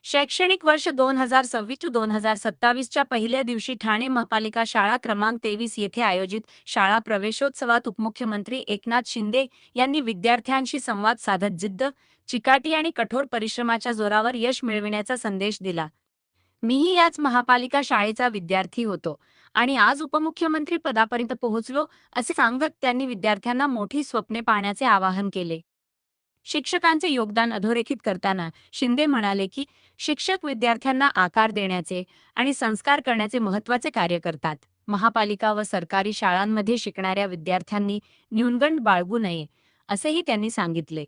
शैक्षणिक वर्ष 2026-2027 च्या पहिल्या दिवशी ठाणे महापालिका शाळा क्रमांक 23 येथे आयोजित शाळा प्रवेशोत्सवात उपमुख्यमंत्री एकनाथ शिंदे यांनी विद्यार्थ्यांशी संवाद साधत जिद्द, चिकाटी आणि कठोर परिश्रमाच्या जोरावर यश मिळविण्याचा संदेश दिला. मीही याच महापालिका शाळेचा विद्यार्थी होतो आणि आज उपमुख्यमंत्री पदापर्यंत पोहोचलो, असे सांगत त्यांनी विद्यार्थ्यांना मोठी स्वप्ने पाहण्याचे आवाहन केले. शिक्षकांचे योगदान अधोरेखित करताना शिंदे म्हणाले की शिक्षक विद्यार्थ्यांना आकार देण्याचे आणि संस्कार करण्याचे महत्त्वाचे कार्य करतात. महापालिका व सरकारी शाळांमध्ये शिकणाऱ्या विद्यार्थ्यांनी न्यूनगंड बाळगू नये, असेही त्यांनी सांगितले.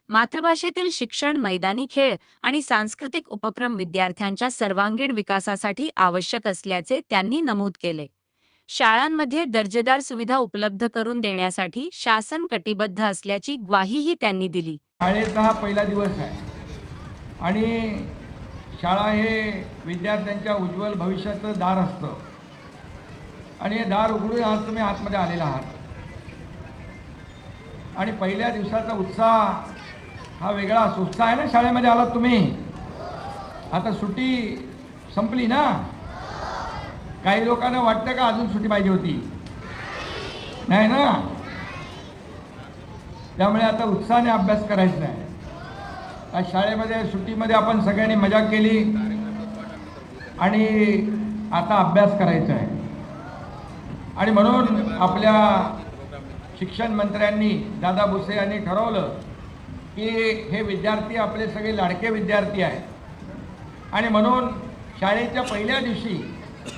मातृभाषेतील शिक्षण, मैदानी खेळ आणि सांस्कृतिक उपक्रम विद्यार्थ्यांच्या सर्वांगीण विकासासाठी आवश्यक असल्याचे त्यांनी नमूद केले. शाळांमध्ये दर्जेदार सुविधा उपलब्ध करून देण्यासाठी शासन कटिबद्ध असल्याची ग्वाहीही त्यांनी दिली. शाळेचा हा पहिला दिवस आहे आणि शाळा हे विद्यार्थ्यांच्या उज्ज्वल भविष्याचं दार असतं आणि हे दार उघडून आज तुम्ही आतमध्ये आलेला आहात आणि पहिल्या दिवसाचा उत्साह हा वेगळा असतो. उत्साह आहे ना, शाळेमध्ये आलात तुम्ही. आता सुट्टी संपली ना. काही लोकांना वाटतं का अजून सुट्टी पाहिजे होती? नाही ना. त्यामुळे आता उत्साहाने अभ्यास करायचा आहे. आज शाळेमध्ये सुट्टीमध्ये आपण सगळ्यांनी मजा केली आणि आता अभ्यास करायचा आहे. आणि म्हणून आपल्या शिक्षण मंत्र्यांनी दादा भुसे यांनी ठरवलं की हे विद्यार्थी आपले सगळे लाडके विद्यार्थी आहेत आणि म्हणून शाळेच्या पहिल्या दिवशी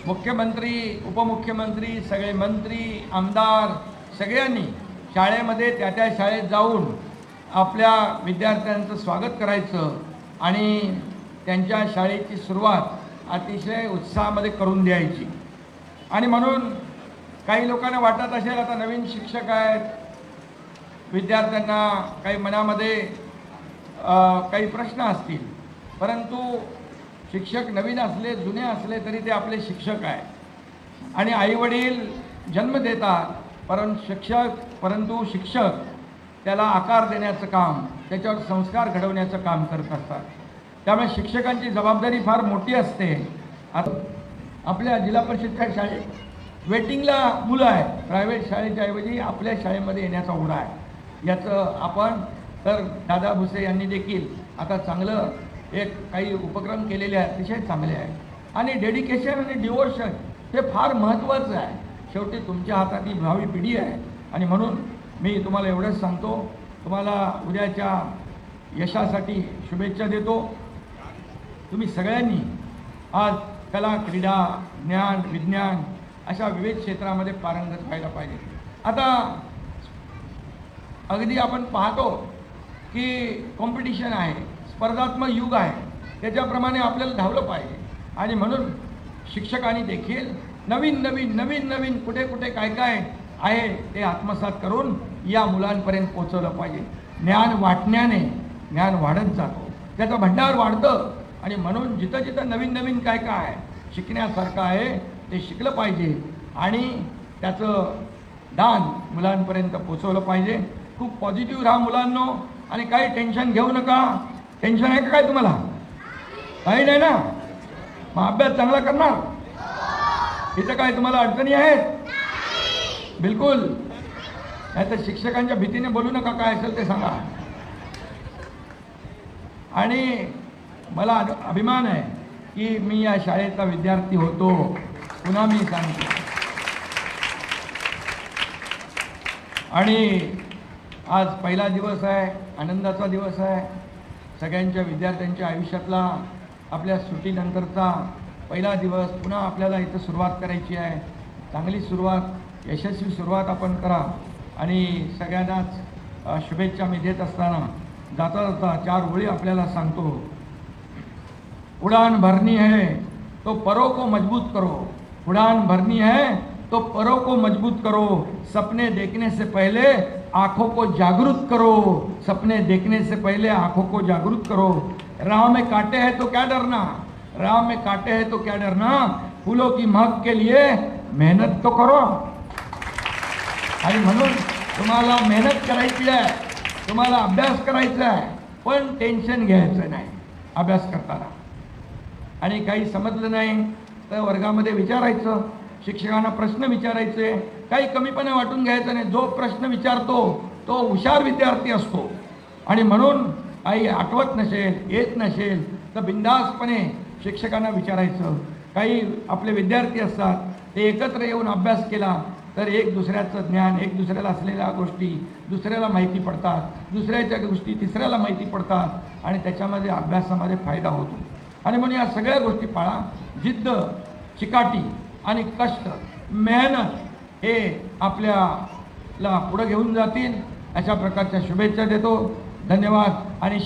मुख्यमंत्री, उपमुख्यमंत्री, सगळे मंत्री, आमदार सगळ्यांनी शाळेमध्ये त्या शाळेत जाऊन आपल्या विद्यार्थ्यांचं स्वागत करायचं आणि त्यांच्या शाळेची सुरुवात अतिशय उत्साहामध्ये करून द्यायची. आणि म्हणून काही लोकांना वाटत असेल आता नवीन शिक्षक आहेत, विद्यार्थ्यांना काही मनामध्ये काही प्रश्न असतील, परंतु शिक्षक नवीन असले, जुने असले तरी ते आपले शिक्षक आहे आणि आईवडील जन्म देतात, परंतु शिक्षक त्याला आकार देण्याचं काम, त्याच्यावर संस्कार घडवण्याचं काम करत असतात. त्यामुळे शिक्षकांची जबाबदारी फार मोठी असते. आपल्या जिल्हा परिषदच्या शाळेत वेटिंगला मुलं आहेत, प्रायव्हेट शाळेच्या ऐवजी आपल्या शाळेमध्ये येण्याचा ओढा आहे. याचं आपण तर दादा भुसे यांनी देखील आता चांगलं काही उपक्रम केलेले आहेत, अतिशय चांगले आहेत. आणि डेडिकेशन आणि डिवोशन हे फार महत्त्वाचं आहे. शेवटी तुमच्या हातात ही भावी पिढी आहे आणि म्हणून मी तुम्हाला एवढंच सांगतो, तुम्हाला उद्याच्या यशासाठी शुभेच्छा देतो. तुम्ही सगळ्यांनी आज कला, क्रीडा, ज्ञान, विज्ञान अशा विविध क्षेत्रामध्ये पारंगत व्हायला पाहिजे. आता अगदी आपण पाहतो की कॉम्पिटिशन आहे, स्पर्धात्मक युग आहे, त्याच्याप्रमाणे आपल्याला धावलं पाहिजे. आणि म्हणून शिक्षकांनी देखील नवीन कुठे कुठे काय आहे ते आत्मसात करून या मुलांपर्यंत पोहोचवलं पाहिजे. ज्ञान वाटण्याने ज्ञान वाढत जातो, त्याचं भंडार वाढतं आणि म्हणून जिथं नवीन काय आहे शिकण्यासारखं आहे ते शिकलं पाहिजे आणि त्याचं दान मुलांपर्यंत पोहोचवलं पाहिजे. खूप पॉझिटिव्ह राहा मुलांनो आणि काही टेन्शन घेऊ नका. टेन्शन आहे का काय तुम्हाला? काही नाही ना. मग अभ्यास चांगला करणार. इथं काय तुम्हाला अडचणी आहेत? बिलकुल नाही. तर शिक्षकांच्या भीतीने बोलू नका, काय असेल ते सांगा. आणि मला अभिमान आहे की मी या शाळेचा विद्यार्थी होतो. पुन्हा मी सांगतो. आणि आज पहिला दिवस आहे, आनंदाचा दिवस आहे. सगळ्यांच्या विद्यार्थ्यांच्या आयुष्यातला आपल्या सुट्टीनंतरचा पहिला दिवस. पुन्हा आपल्याला इथं सुरुवात करायची आहे. चांगली सुरुवात, यशस्वी सुरुवात आपण करा. आणि सगळ्यांनाच शुभेच्छा मी देत असताना जाता 4 ओळी आपल्याला सांगतो. उड़ान भरनी है तो परों को मजबूत करो. उड़ान भरनी है तो परों को मजबूत करो. सपने देखने से पहले आँखों को जागरूक करो. सपने देखने से पहले आँखों को जागरूक करो. राह में कांटे हैं तो क्या डरना. राह में कांटे हैं तो क्या डरना. फूलों की महक के लिए मेहनत तो करो. आणि म्हणून तुम्हाला मेहनत करायची आहे, तुम्हाला अभ्यास करायचा आहे, पण टेन्शन घ्यायचं नाही अभ्यास करताना. आणि काही समजलं नाही तर वर्गामध्ये विचारायचं, शिक्षकांना प्रश्न विचारायचे, काही कमीपणा वाटून घ्यायचं नाही. जो प्रश्न विचारतो तो हुशार विद्यार्थी असतो. आणि म्हणून काही आठवत नसेल, येत नसेल तर बिनधास्तपणे शिक्षकांना विचारायचं. काही आपले विद्यार्थी असतात ते एकत्र येऊन अभ्यास केला तर एक दुसऱ्याचं ज्ञान, एक दुसऱ्याला असलेल्या गोष्टी दुसऱ्याला माहिती पडतात, दुसऱ्याच्या गोष्टी तिसऱ्याला माहिती पडतात आणि त्याच्यामध्ये अभ्यासामध्ये फायदा होतो. आणि म्हणून या सगळ्या गोष्टी पाळा. जिद्द, चिकाटी आणि कष्ट, मेहनत हे आपल्याला पुढे घेऊन जातील. अशा प्रकारच्या शुभेच्छा देतो. धन्यवाद. आणि